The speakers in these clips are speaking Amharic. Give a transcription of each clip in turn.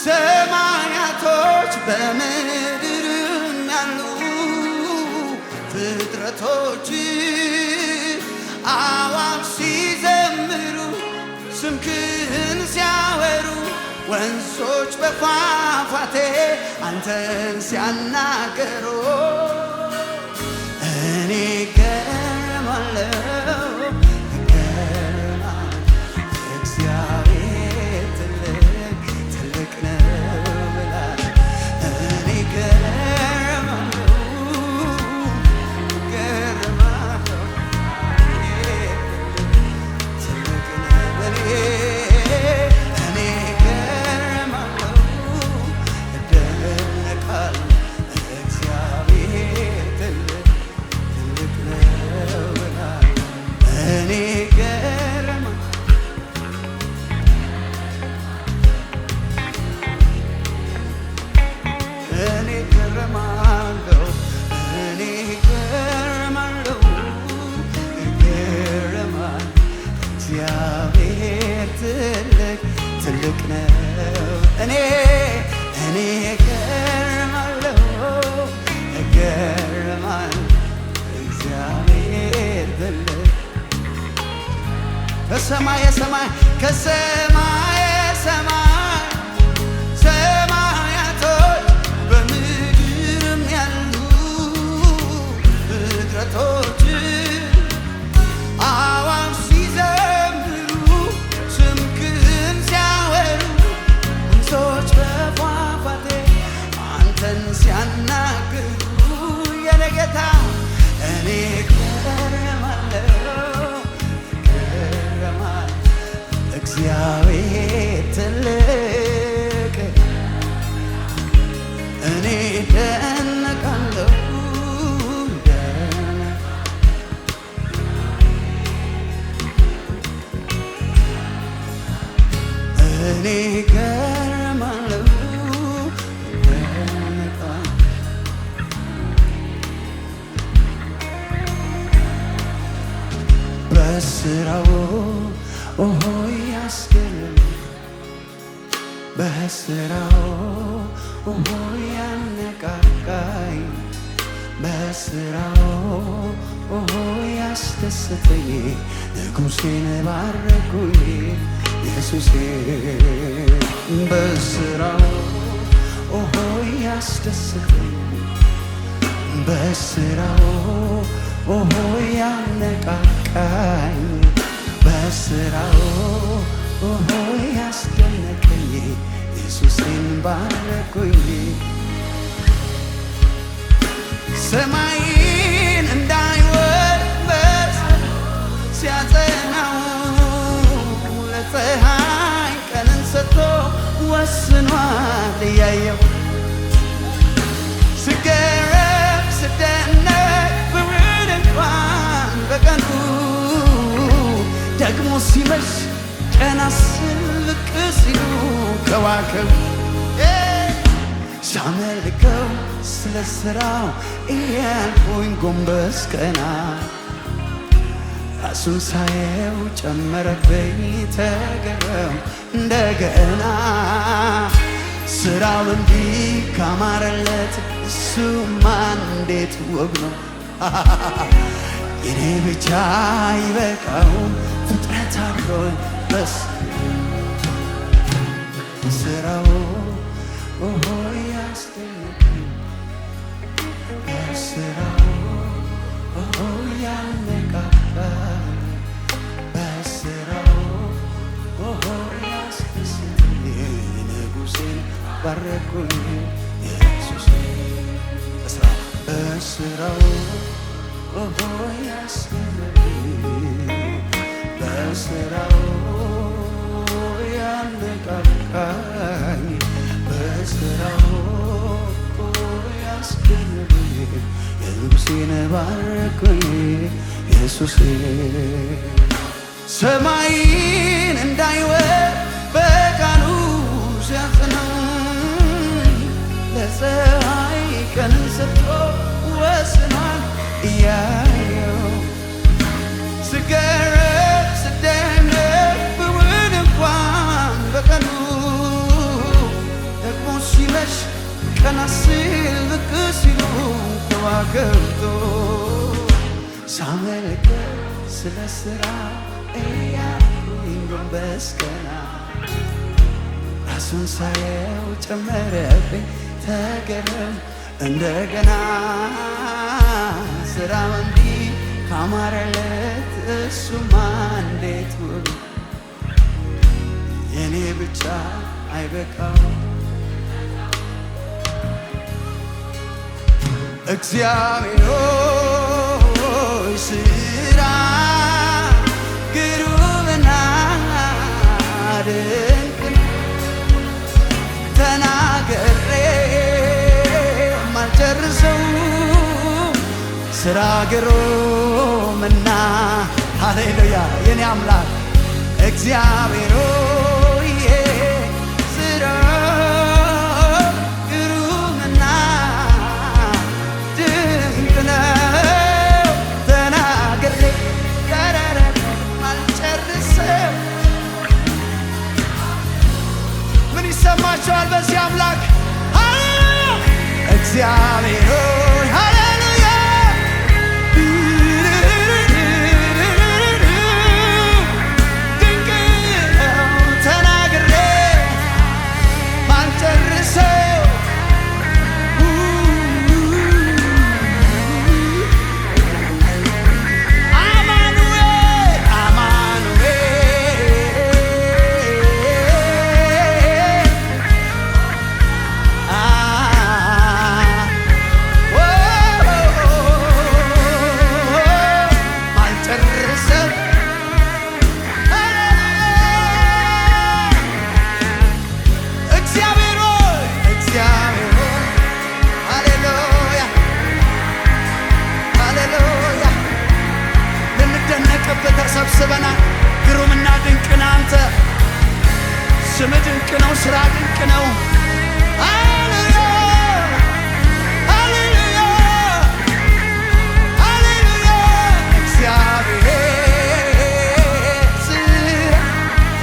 ሰማያቶች በምድርም ያሉ ፍጥረቶች አዋፍ ሲዘምሩ ስምህን ሲያወሩ ወንዞች በፏፏቴ አንተን ሲያናገሩ እኔ እገረማለሁ እግዚአብሔር ትልቅ ነው እላለሁ። እኔ እገረማለሁ ትልቅ ነው እኔ እገረማለሁ እደነቃለሁ እግዚአብሔር ትልቅ ነው እላለሁ። እኔ እገረማለሁ እግዚአብሔር ትልቅ ነው። እኔ እገረማለሁ እግዚአብሔር ትልቅ ከሰማየ ሰማይ ሰማያቶች በምድርም ያሉ ፍጥረቶች አዋፍ ሲዘምሩ ስምህን ሲያወሩ ወንዞች በፏፏቴ አንተን ሲያናግሩ የኔ ጌታ እኔ እገረማለሁ እግዚአብሔር ትልቅ እኔ እደነቃለሁ እኔ እገረማለሁ በስራው ያስገርም በስራው ያነቃቃኝ በስራው ያስደስተኝ ንጉሴን ባረኩኝ ኢየሱሴ በስራው ያስደስተኝ በስራው ያነቃቃኝ በስራው ያስደነቀኝ ኢየሱስን ባረኩኝ ሰማይን እንዳይወርስ ሲያጸናው ለፀሐይ ቀንን ሰጥቶ ወስኗል እያየው ስገረም ስደነቅ ብውል እንኳን በቀኑ ደግሞ ሲመሽ ቀና ስልቅ ሲሉ ከዋክብት ሳመልከው ስለ ሥራው እያልኩኝ ጎንበስ ቀና ራሱን ሳየው ጨመረብኝ ተገረም እንደገና ሥራው እንዲህ ካማረለት እሱማ እንዴት ውብ ነው የኔ ብቻ ይበቃውም ፍጥረት አብሮኝ በስ ሥራው ያስደንቀኝ በሥራው ያነቃቃኝ በሥራው ያስደስተኝ ንጉሴን ባረኩኝ ኢየሱስ በሥራው ያስደንቀኝ በሥራው ያነቃቃኝ በሥራው ያስደነቀኝ ንጉሴን ባረኩኝ ኢየሱስ ሰማይን እንዳይወርድ በቃሉ ሲያጸናው ለፀሐይ ቀንን ሰጥቶ ወስኗል እያየው ስገረም ስደነቅ ብውል እንኳን በቀኑ ገብቶ ሳመልከው ስለ ሥራ እያልኩኝ ጎንበስ ቀና ራሱን ሳየው ጨመረብኝ ተገረም እንደገና ሥራው እንዲህ ካማረለት እሱማ እንዴት ውብ የኔ ብቻ አይበቃው እግዚአብሔር ሆይ ሥራ ግሩምና ድንቅ ተናግሬ ማልጨርሰው ሥራ ግሩምና ሃሌሉያ የኔ አምላክ እግዚአብሔር ሆይ ሥራ ግሩምና ድንቅ ነው ተናግሬ ማልጨርሰው ምን ይሰማቸዋል በዚህ አምላክ እግዚአብሔር ሆይ ሃሌሉያ ድንቅ ነው ተናግሬ ማልጨርሰው አማኑኤል ማልጨርሰው እግዚአብሔር ሆይ ሃሌሉያ ሃሌሉያ ልንደነቅብህ ተሰብስበናል። ግሩምና ድንቅ ነህ አንተ ስም ድንቅ ነው ሥራ ድንቅ ነው ሃሌሉያ ሃሌሉያ ሃሌሉያ እግዚአብሔር ሥራ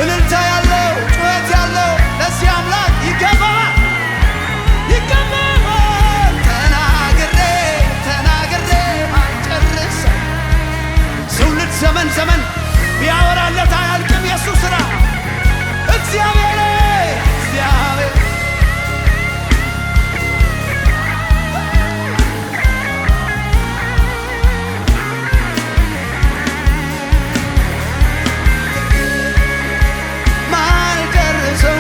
እልልታ ያለው ጩኸት ያለው ለዚህ አምላክ ይገባል ይገባል ተናግሬ ማልጨርሰው ትውልድ ዘመን ቢያወራለት አያልቅም የሱ ሥራ እግዚአብሔር ማልጨርሰው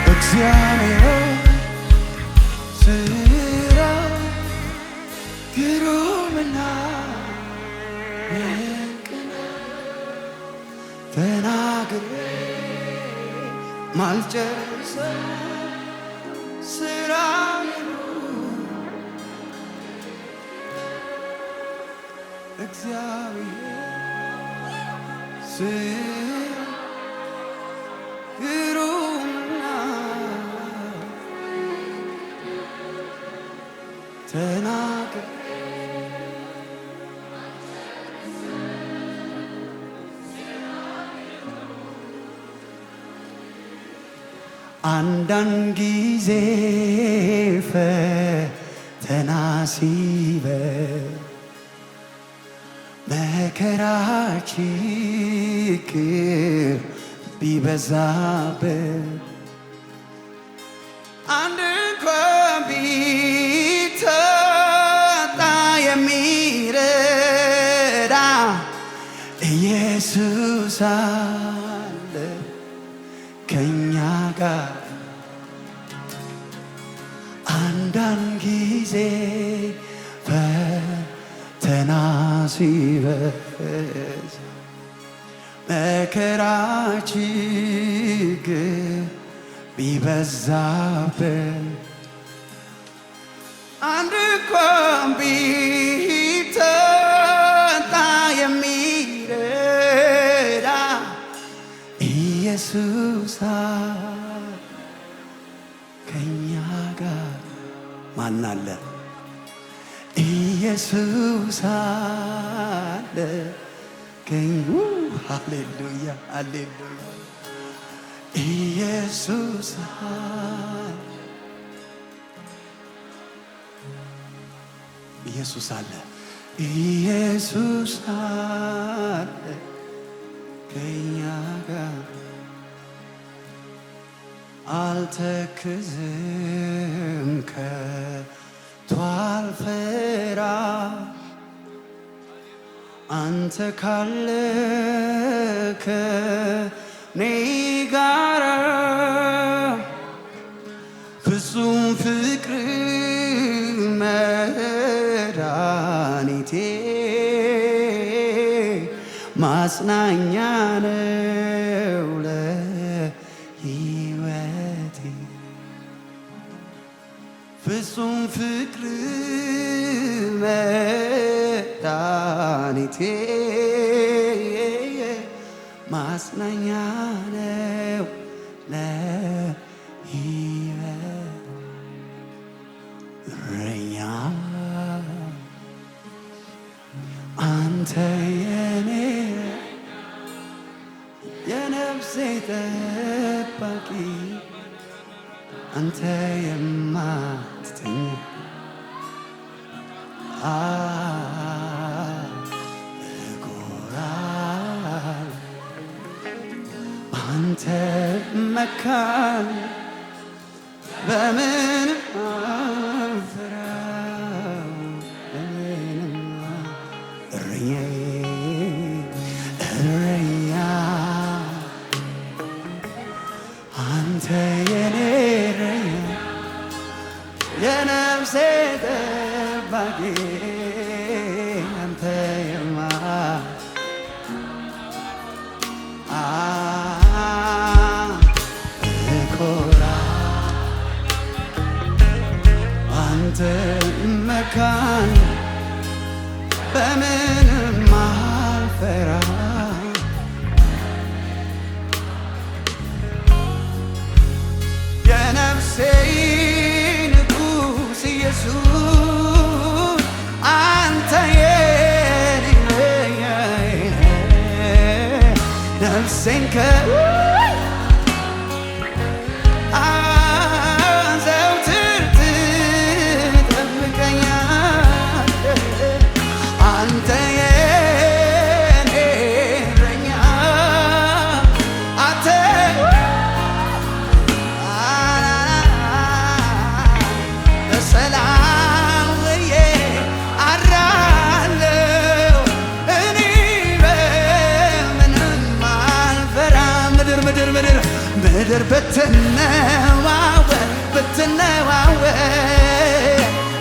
እግዚአብሔር ሥራ ግሩምና ድንቅ ነው ተናግሬ ማልጨርሰው ሥራ እግዚአብሔር ሥራ ግሩምና ተናግሬ አንዳንድ ጊዜ ፈተና ሲበዛ መከራ ችግር ቢበዛበት አንድ እንኳን ቢታጣ የሚረዳ ኢየሱስ አለ ከኛ ጋር አንዳንድ ጊዜ ፈተና ሲበዛ መከራ ችግር ቢበዛብን አንድ እንኳን ቢጠጣ የሚረዳ ኢየሱስ ከኛ ጋር ማን አለ? ኢየሱስ አለ ከኛ። ሃሌሉያ ሃሌሉያ ኢየሱስ ኢየሱስ አለ ኢየሱስ አለ ከኛ ጋር አልተክዝም ከቶ አልፈራም አንተ ካለ ከኔ ጋር ፍጹም ፍቅር መድኃኒቴ ማጽናኛ ነው ለሕይወቴ ፍጹም ፍቅር መድኃኒቴ ማጽናኛ ነው ለሕይወቴ እረኛ አንተ የኔ የነፍሴ ጠባቂ አንተ የማትተኛ እኮራለሁ አንተ መካን በምን አልፈራም በምንም እረኛ አንተ የኔ እረኛ የነፍሴ ጠባቂ አንተ አንተ መካን በምንም አልፈራ የነፍሴ ንጉሥ ኢየሱስ አንተ የኔ ነፍሴን ምድር ብትነዋወጥ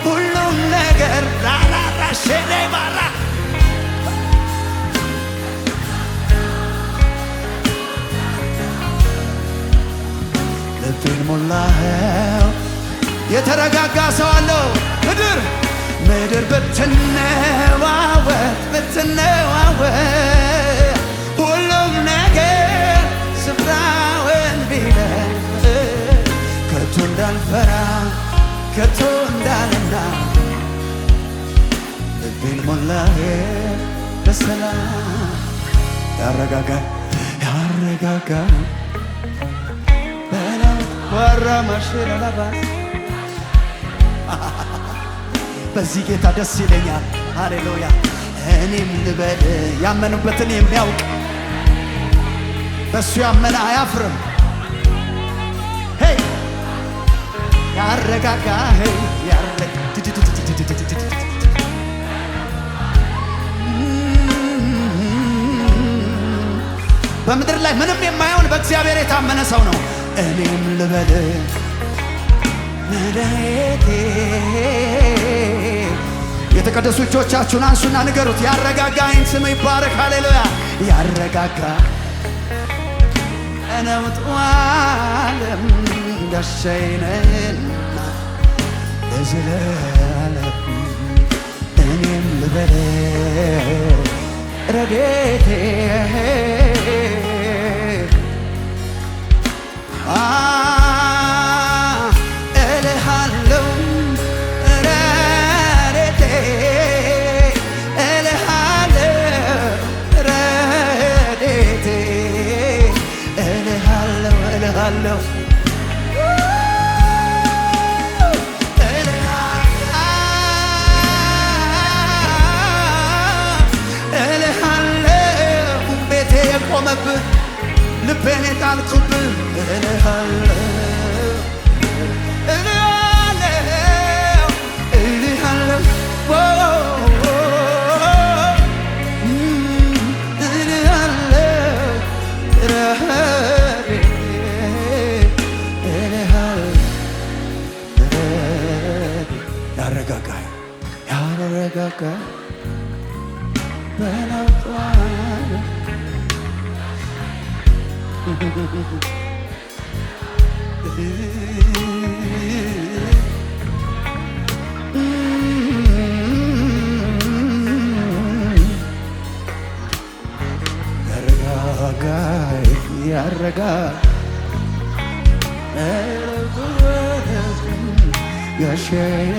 ሁሉም ነገር ራራራሼኔ ባራ ልቤን ሞላኸው። የተረጋጋ ሰው አለው። ምድር ብትነዋወጥ ሁሉም ነገር ስፍራውን ቢለቅ ከቶ እንዳልፈራ ከቶ እንዳልና ልቤን ሞላኸው በሰላም ያረጋጋ ወራ ማሽላላባስ በዚህ ጌታ ደስ ይለኛል። ሃሌሉያ እኔም ልበል ያመኑበትን የሚያውቅ በሱ ያመነ አያፍርም። ሄይ ያረጋጋ በምድር ላይ ምንም የማይሆን በእግዚአብሔር የታመነ ሰው ነው። እኔም ልበል መድኃኒቴ የተቀደሱ እጆቻችሁን አንሱና ንገሩት። ያረጋጋኝ ስም ይባረክ። ሃሌሉያ ያረጋጋ በነውጡ ዓለም ጋሻዬ ነህና ለዘላለም እኔም ልበልህ ረድኤቴ እልሃለሁ ረድኤቴ እልሃለሁ ረድኤቴ እልሃለሁ እልሃለሁ ቆመብህ ልቤን የጣልኩብህ እልሃለሁ እልሃለሁ እልሃለሁ እልሃለሁ ያረጋጋኝ ያረጋጋኝ በነውጡ ዓለም ያረጋጋኝ ጋሻዬ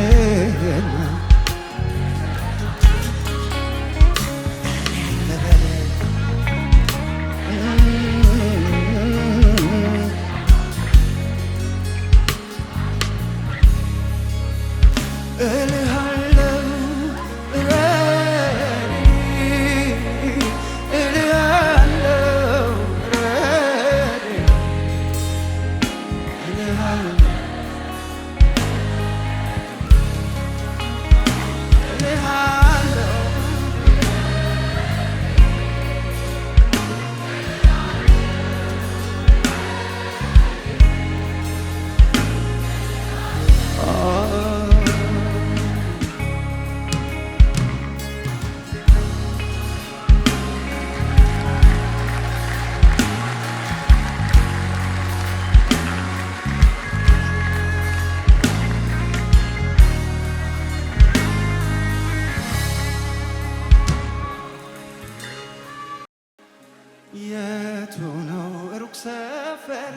የቱ ነው ሩቅ ሰፈር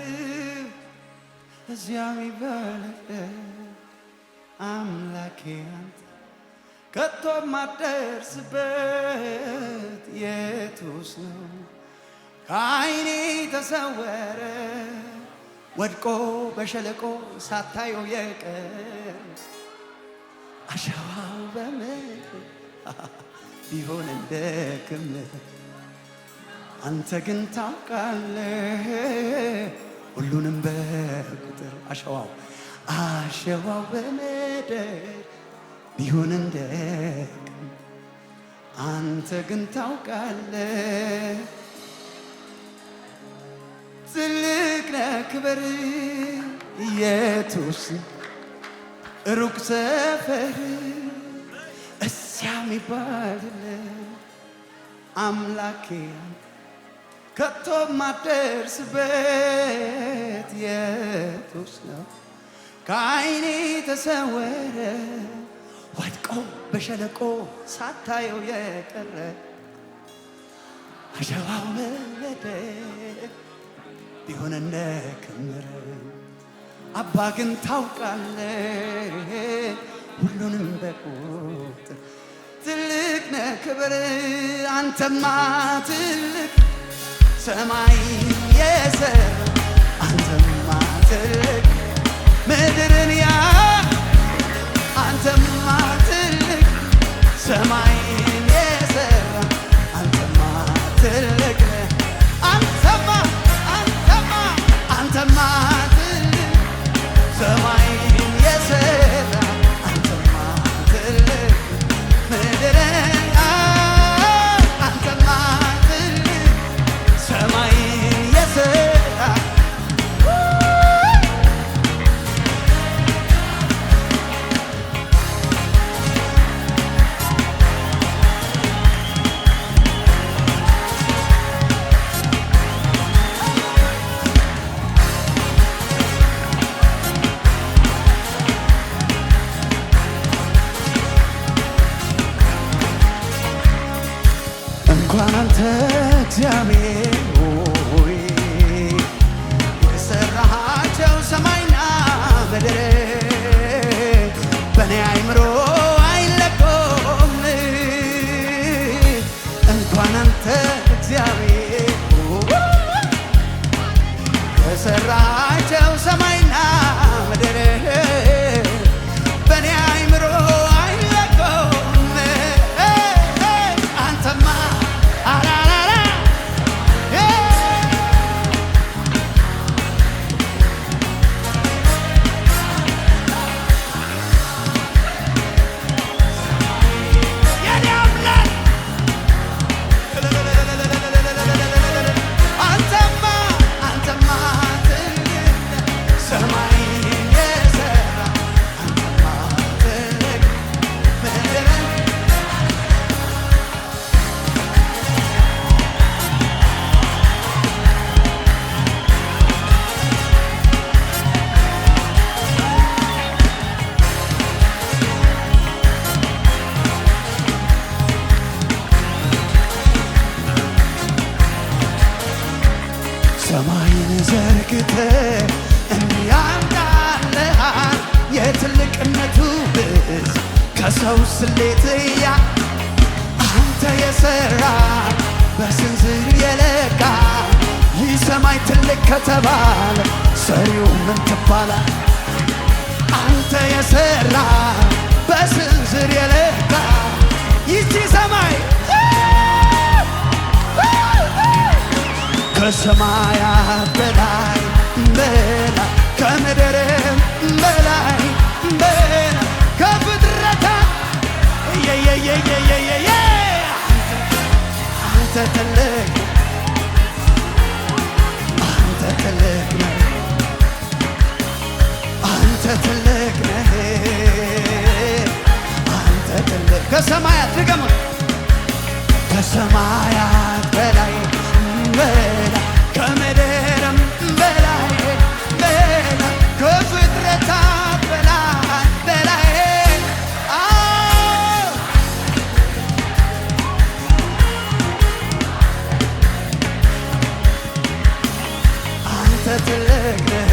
እዚያ የሚባል አምላኬ አንተ ከቶ ማደርስበት የቱስ ነው ከዓይኔ ተሰወረ ወድቆ በሸለቆ ሳታየው የቀር አሸዋው በምድር ቢሆን እንደ ክምር አንተ ግን ታውቃለህ ሁሉንም በቁጥር አሸዋው በምድር ቢሆን እንደ ክምር አንተ ግን ታውቃለህ ትልቅ ነህ ክብር የቱስ ሩቅ ሰፈር እዚያ የሚባል አምላኬ ከቶ ማደርስበት የቱስ ነው ከዓይኔ ተሰወረ ወድቆ በሸለቆ ሳታየው የቀረ አሸዋው በምድር ቢሆን እንደ ክምር አባ ግን ታውቃለህ ሁሉንም በቁጥር ትልቅ ነህ ክብር አንተማ ትልቅ ሰማይ የሰራ አንተማ ትልቅ ምድርን አንተማ ትልቅ ሰማይን የሰራ አንተማ ትልቅ አንተማ ትልቅ ሰማይን የሰራ አንተማ ትልቅ ምድርን አንተማ ትልቅ ሰማይን የሰራ እግዚአብሔር ሆይ የሠራሃቸው ሰማይና ምድር በኔ አእምሮ አይለኩም። እንኳን አንተ እግዚአብሔር የሠራሃቸው ሰማይና ምድር በኔ አእምሮ አይለኩም። አንተማ አላላላ የኔ አምላክ አንተማ ሰማይን የሠራ አንተማ ትልቅ ምድርን ሰማይን ዘርግተህ እንዲያምጣልሃል የትልቅነቱ ብዝ ከሰው ስሌት አንተ የሠራ በስንዝር የለካ ይህ ሰማይ ትልቅ ከተባለ ሰሪው ምን ትባላል? አንተ የሠራ በስንዝር የለካ ይቺ ሰማይ ከሰማያት በላይ በላይ ከምድርም በላይ በላይ ከፍጥረታት አንተ ትልቅ አንተ ትልቅ ነህ አንተ ትልቅ ነህ አንተ ትልቅ ከሰማያት ድገም ከሰማያት በላይ በላይ ከምድርም በላይ በላይ ከፍጥረታት በላይ በላይ አንተ ትልቅ ነህ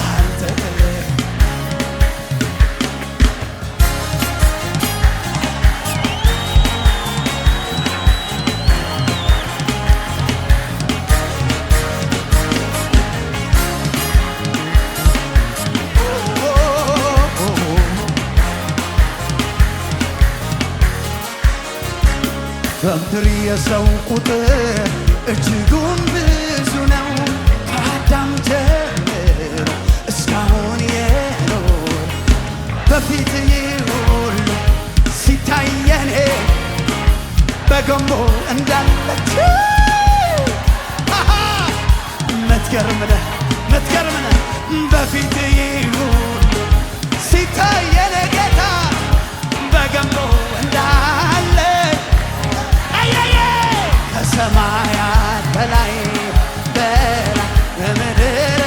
አንተ ትልቅ በምድር የሰው ቁጥር እጅጉን ብዙ ነው። ከአዳም ጀምሮ እስካሁን የኖር በፊት ሁሉ ሲታየኔ በገንቦ እንዳለች ምትገርም ነህ ምትገርም ነህ በፊት ሁሉ ሲታየኔ ጌታ በገንቦ እንዳለ ከሰማያት በላይ በላይ ከምድር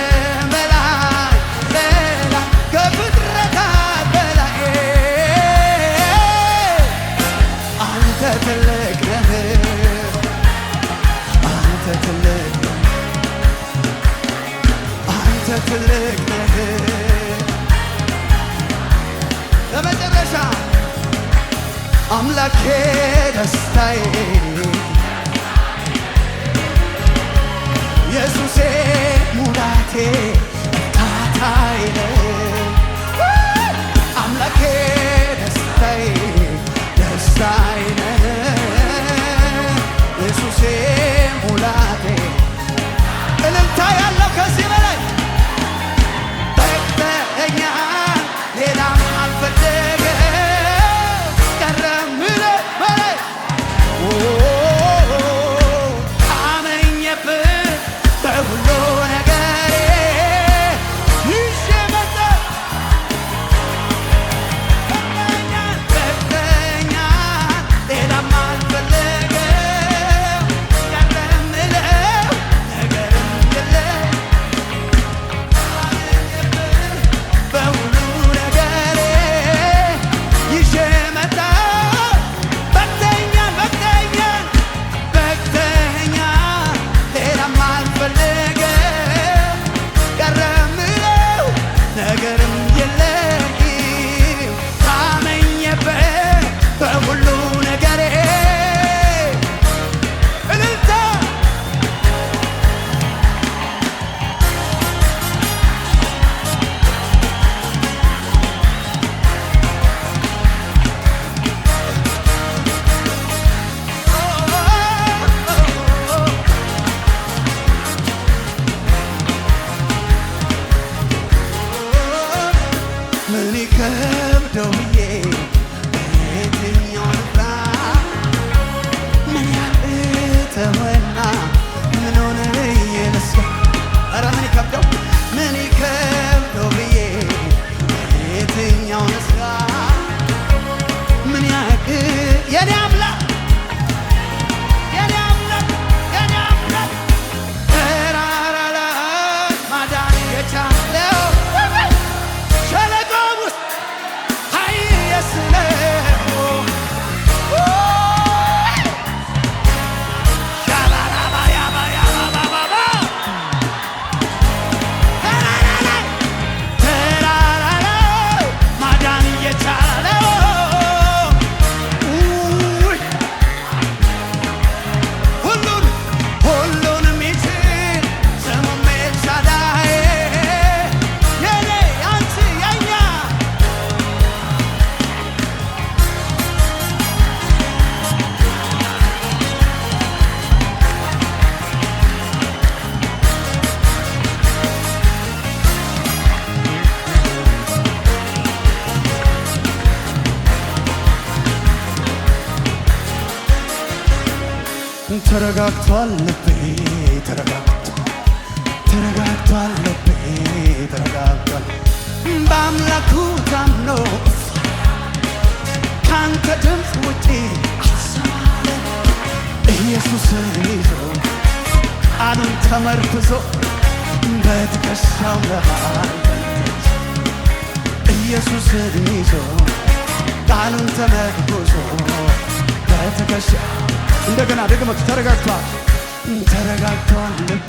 በላይ በላይ ከፍጥረታት በላይ አንተ ትልቅ ነህ አንተ ትልቅ ነህ አንተ ትልቅ ነህ። ለመጨረሻ አምላኬ ደስታዬ ኢየሱሴ ሙላቴ እርካታዬ አምላኬ ደስታዬ ደስታዬ ኢየሱሴ ሙላቴ እልልታ ያለው ከዚህ በላይ በቅተኸኛል ሌላም አልፈለገም ቀረምለ በላይ አመኘብህ በሁሉ ነገሬ ይከብደው ብዬ የትኛው ልፍራ ምን ያቅተውና ምን ሆነ ብዬ ልስጋ ኧረ ምን ይከብደው ብዬ የትኛው ልስጋ ምን ያቅ የኔ አምላክ ተራራ ላይ ማዳን የቻለው ሸለቆ ውስጥ ኃይል የስለው ተረጋግቷል ልቤ ተረጋግቷል ልቤ ተረጋግቷል በአምላኩ ታምኖ ካንተ ድምፅ ውጪ አልሰማለ ኢየሱስን ይዞ ቃሉን ተመርኩዞ በትከሻው መሃል ኢየሱስን ይዞ ቃሉን ተመርኩዞ በትከሻው እንደገና ደግመህ ተረጋግቷል ልቤ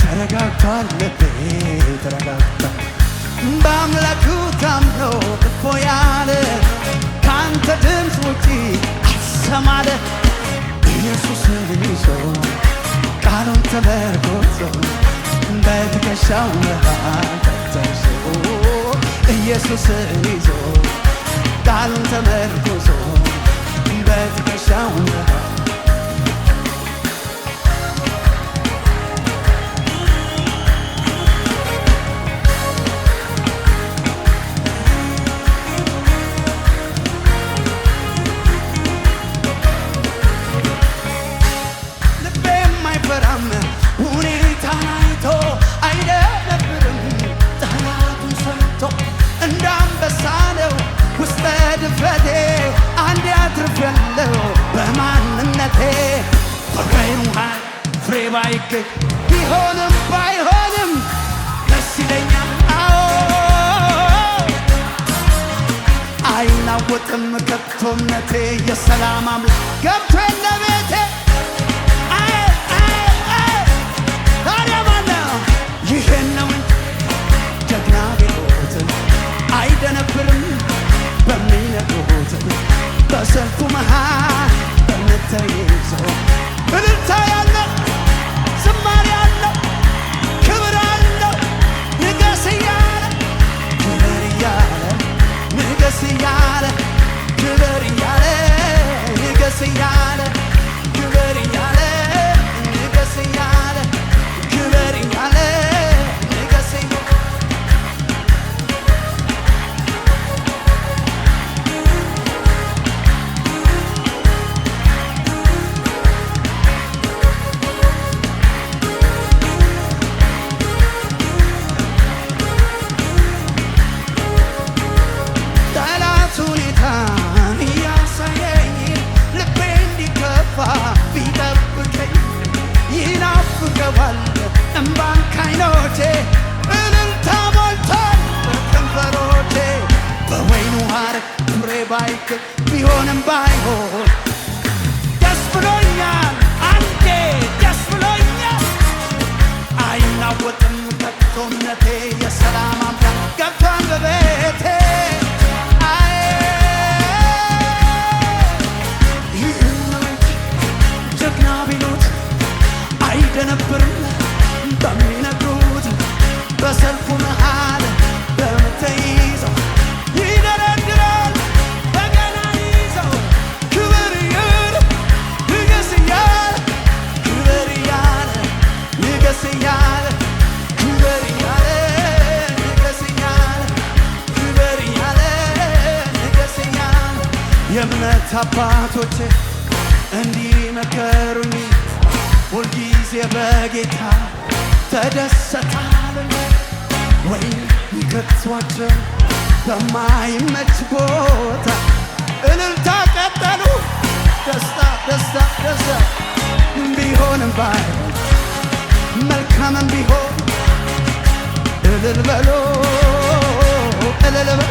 ተረጋግቷል ልቤ ተረጋግቷል በአምላኩ ታምኖ ልቦ ያለ ካንተ ድምፅ ውጪ አልሰማለ ኢየሱስን ይዞ ቃሉን ተመርኩዞ በትከሻው መሃል ተንተርሶ ኢየሱስን ይዞ ቃሉን ተመርኩዞ በትከሻው መሃል ልቤም አይፈራም ሁኔታን አይቶ አይደነብርም ጠላቱን ሰምቶ እንደ አንበሳ ነው ውስጠ ድፍረቴ አንድ አትርፌያለሁ በማንነቴ በወይኑ ኃይል ፍሬ ባይገኝ ቢሆንም ባይሆንም ደስ ይለኛል አይናወጥም ከቶ እምነቴ የሰላም አምላክ ገብቶ የለ ቤቴ ታዲያ ማነው ይሄን ነው እንጂ ጀግና ቢሉት አይደነብርም በሚነግሩት በሰልፉ መሃል በእምነት ተይዞ እልልታ ያለው ዝማሬ ያለው ክብር አለው ንገስ እያለ ክብር እያለ ንገስ እያለ ክብር እያለ ንገስ እያለ ክብር እያለ ንገስ እያለ ክብር እያለ ንገስ እያለ ቢጠብቀኝ ይናፍቀዋል እምባን ከዓይኖቼ እልልታ ሞልቷል በከንፈሮቼ በወይኑ ሐረግ ፍሬ ባይገኝ ቢሆንም ባይሆን ደስ ብሎኛል አንዴ ደስ ብሎኛል አይናወጥም ከቶ እምነቴ የሰላም አምላክ ገብቷል በቤቴ አይደነብርም በሚነግሩት በሰልፉ መሃል በምትይዘው ይደረድራል በገና ይዘው ክብር እናት አባቶቼ እንዲህ መከሩኝ፣ ሁልጊዜ በጌታ ተደሰታሉኝ። ወይ ይከቷቸው በማይመች ቦታ እልልታ ቀጠሉ። ደስታ ደስታ ደስታ ቢሆንም ባይሆን መልካምም ቢሆን እልል በሎ እልል በሎ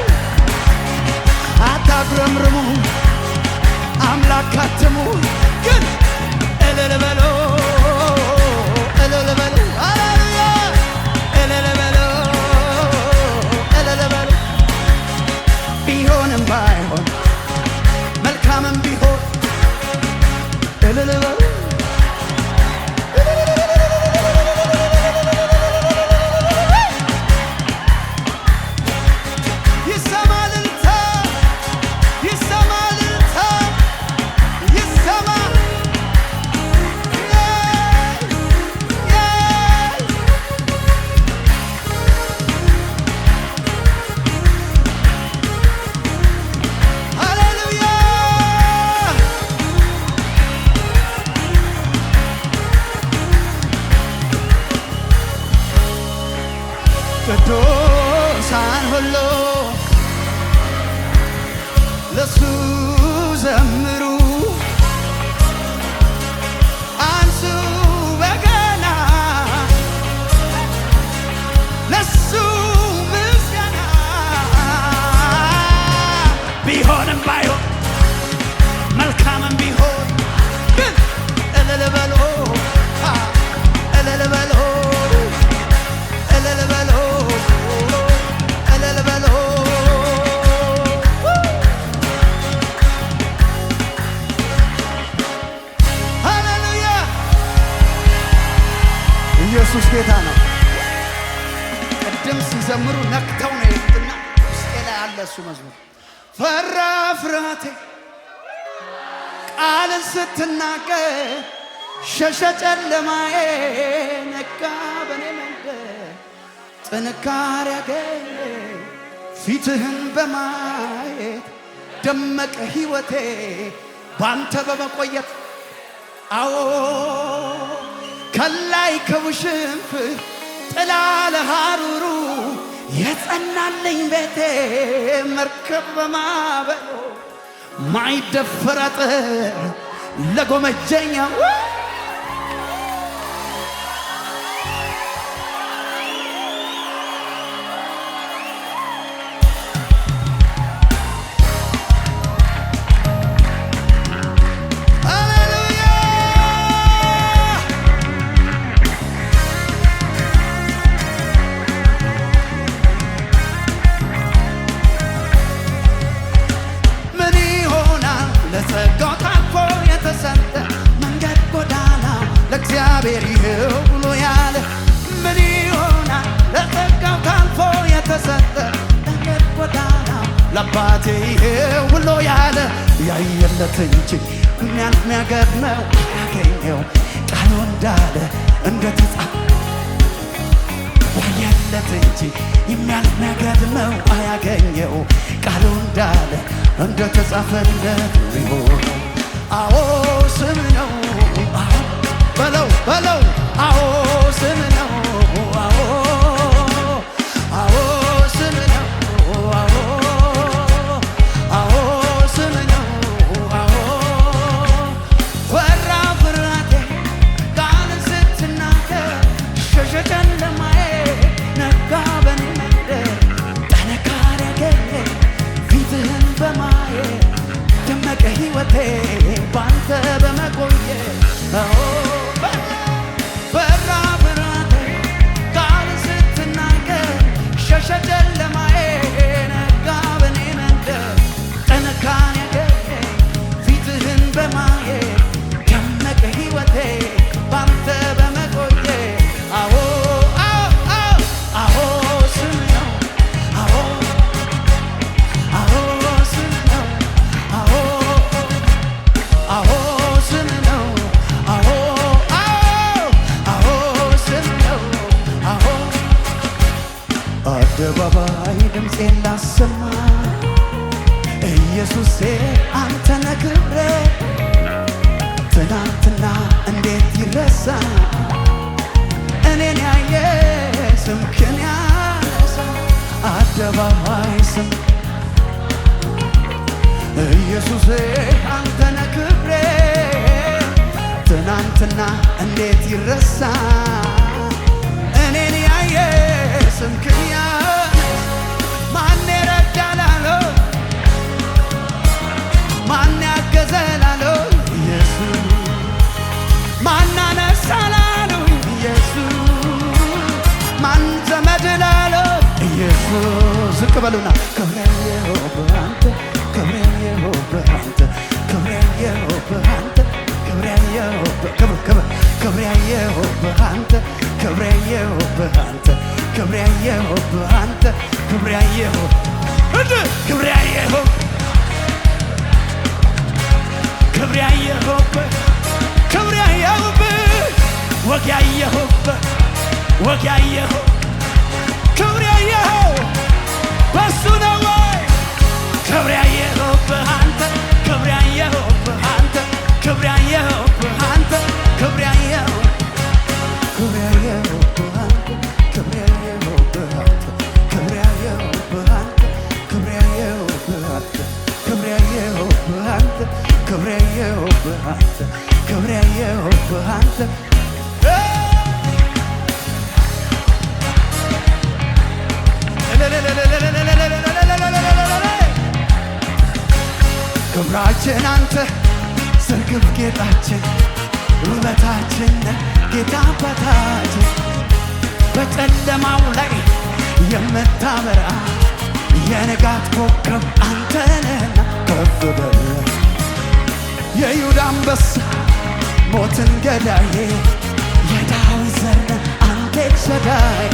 አታጉረምርሙ አምላክ አትሙ ግን እልል በሎ እልል በሎ ሃሌሉያ እልል በሎ እልል በሎ ቢሆንም ባይሆን መልካምም ቢሆን እልል በሎ ቅዱሳን ሁሉ ለሱ ዘምሩ፣ አንሱ በገና ለሱ ምስጋና። ቢሆንም ባይሆን መልካምም ቢሆን ግን እልል በሎ እልል በሎ እልል በሎ እልል በሎ ሃሌሉያ ኢየሱስ ጌታ ነው። ቅድም ሲዘምሩ ነክተው ነው የሄዱትና ውስጤ ላይ አለ እሱ መዝሙር። ፈራ ፍርሃቴ ቃልን ስትናገር ሸሸ ጨለማዬ ነጋ በኔ መንገድ ጥንካሬ ያገኘ ፊትህን በማየት ደመቀ ሕይወቴ ባንተ በመቆየት። አዎ ከላይ ከውሽንፍር ጥላ ለሐሩሩ የጸናልኝ ቤቴ መርከብ በማዕበሉ ማይደፈር አጥር ለጎመጀኛ እግዚአብሔር ይኸው ብሎ ያለ ምን ይሆናል? ለጸጋው ታልፎ የተሰጠ መንገድ ጎዳና ለአባቴ ይኸው ብሎ ያለ ያየለት እንጂ የሚያልፍ ነገር ነው ያገኘው ቃሉ እንዳለ እንደተጻፈ ያየለት እንጂ የሚያልፍ ነገር ነው አያገኘው ቃሉ እንዳለ እንደተጻፈለት ሊሆነው። አዎ ስም ነው በለው በለው አዎ ስም ነው አዎ አዎ ስም ነው አዎ አዎ ስም ነው አዎ ፈራ ፍርሃቴ ቃልን ስትናገር ሸሸ ጨለማዬ ነጋ በኔ መንገድ ጥንካሬ ያገኘ ፊትህን በማየት ደመቀ ሕይወቴ ባንተ በመቆየት። ፈራ ፍርሃቴ ቃልን ስትናገር ሸሸ ጨለማዬ ነጋ በኔ መንገድ ጥንካሬ ያገኘ ፊትህን በማየት ደመቀ ሕይወቴ ባንተ በመቆየት። አዎ አዎ ስም ነው አዎ አዎ ስም ነው አዎ አዎ ስም ነው አዎ አደባባይ ድምፄን ላሰማ ኢየሱሴ አንተ ነህ ክብሬ ትናንትና እንዴት ይረሳ እኔን ያየ ስምህን ያነሳ አደባባይ ስም ኢየሱሴ አንተ ነህ ክብሬ ትናንትና እንዴት ይረሳ እኔን ያየ ስምህን ያነሳ ማን ረዳላለው ማን ያገዘላለው ኢየሱስ ማን አነሳላለው ኢየሱስ ማን ዘመድላለው ኢየሱስ ዝቅ በሉና ክብሬው በአንተ ክብሬው በአንተ ክብሬው በአንተ ክብሬው በአንተ ክብሬው በአንተ ክብሬው በአንተ ክብሬው ክብሬው ክብሬው ክብሬው ወጋየሁ ወጋየሁ ክብሬው በሱ ነው ክብሬው በአንተ ክብሬው በአንተ ክብሬው በአንተ ክብሬው ክብሬው በአንተ ክብሬው በአንተ ክብሬው በአንተ ክብሬው በአንተ ክብሬው በአንተ ክብሬው በአንተ ክብሬው በአንተ ክብራችን አንተ ስርግፍ ጌጣችን ውበታችን ጌታ አባታችን በጨለማው ላይ የምታበራ የንጋት ኮከብ አንተ ነህና ከፍ በል የይሁዳ አንበሳ ሞትን ገዳዬ የዳዊት ዘር አንተ ኤልሻዳይ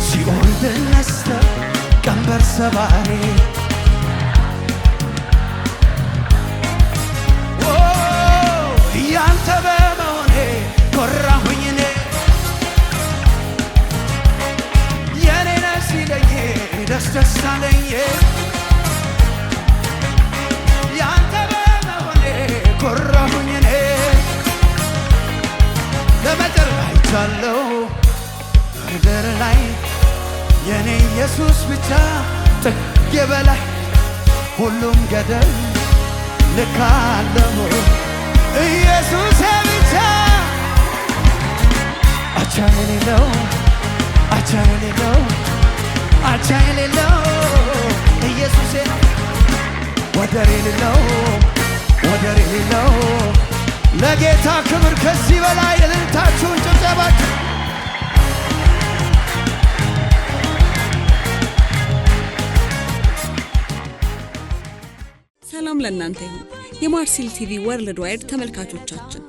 ሲኦል ድል ነስተህ ቀንበር ሰባሪ ያንተ በመሆኔ ኮራሁኝ እኔ የኔ ነህ ሲለኝ ደስ ደስ አለኝ ያንተ በመሆኔ ኮራሁኝ እኔ ለመጨረሻ አይቻለሁ ምድር ላይ የኔ ኢየሱስ ብቻ ጥግ በላይ ሁሉም ገደል ልክ አለው ኢየሱስ ብቻ አቻ የሌለው አቻ የሌለው አቻ የሌለው ኢየሱስ ወደር የሌለው ወደር የሌለው ለጌታ ክብር ከዚህ በላይ እልልታችሁን ጭብጨባችሁ ሰላም ለእናንተ ይሁን የማርሲል ቲቪ ወርልድ ዋይድ ተመልካቾቻችን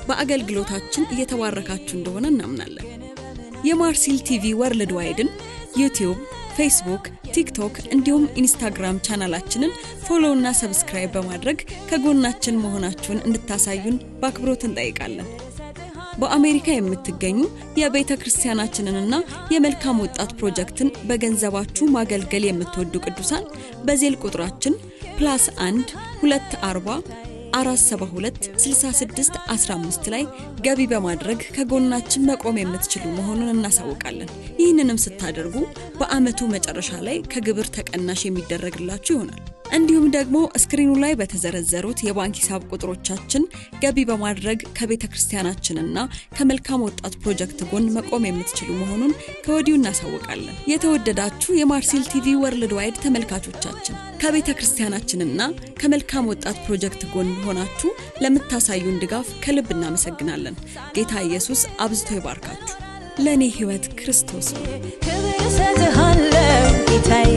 በአገልግሎታችን እየተባረካችሁ እንደሆነ እናምናለን የማርሲል ቲቪ ወርልድ ዋይድን ዩቲዩብ ፌስቡክ ቲክቶክ እንዲሁም ኢንስታግራም ቻናላችንን ፎሎ እና ሰብስክራይብ በማድረግ ከጎናችን መሆናችሁን እንድታሳዩን በአክብሮት እንጠይቃለን በአሜሪካ የምትገኙ የቤተ ክርስቲያናችንንና የመልካም ወጣት ፕሮጀክትን በገንዘባችሁ ማገልገል የምትወዱ ቅዱሳን በዜል ቁጥራችን +1 240 472 66 15 ላይ ገቢ በማድረግ ከጎናችን መቆም የምትችሉ መሆኑን እናሳውቃለን ይህንንም ስታደርጉ በአመቱ መጨረሻ ላይ ከግብር ተቀናሽ የሚደረግላችሁ ይሆናል እንዲሁም ደግሞ ስክሪኑ ላይ በተዘረዘሩት የባንክ ሂሳብ ቁጥሮቻችን ገቢ በማድረግ ከቤተክርስቲያናችንና ከመልካም ወጣት ፕሮጀክት ጎን መቆም የምትችሉ መሆኑን ከወዲሁ እናሳውቃለን የተወደዳችሁ የማርሲል ቲቪ ወርልድ ዋይድ ተመልካቾቻችን ከቤተክርስቲያናችንና ከመልካም ወጣት ፕሮጀክት ጎን ሆናችሁ ለምታሳዩን ድጋፍ ከልብ እናመሰግናለን ጌታ ኢየሱስ አብዝቶ ይባርካችሁ ለኔ ህይወት ክርስቶስ ነው ክብር ሰጥሃለሁ ጌታዬ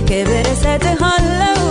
ክብር ሰጥሃለሁ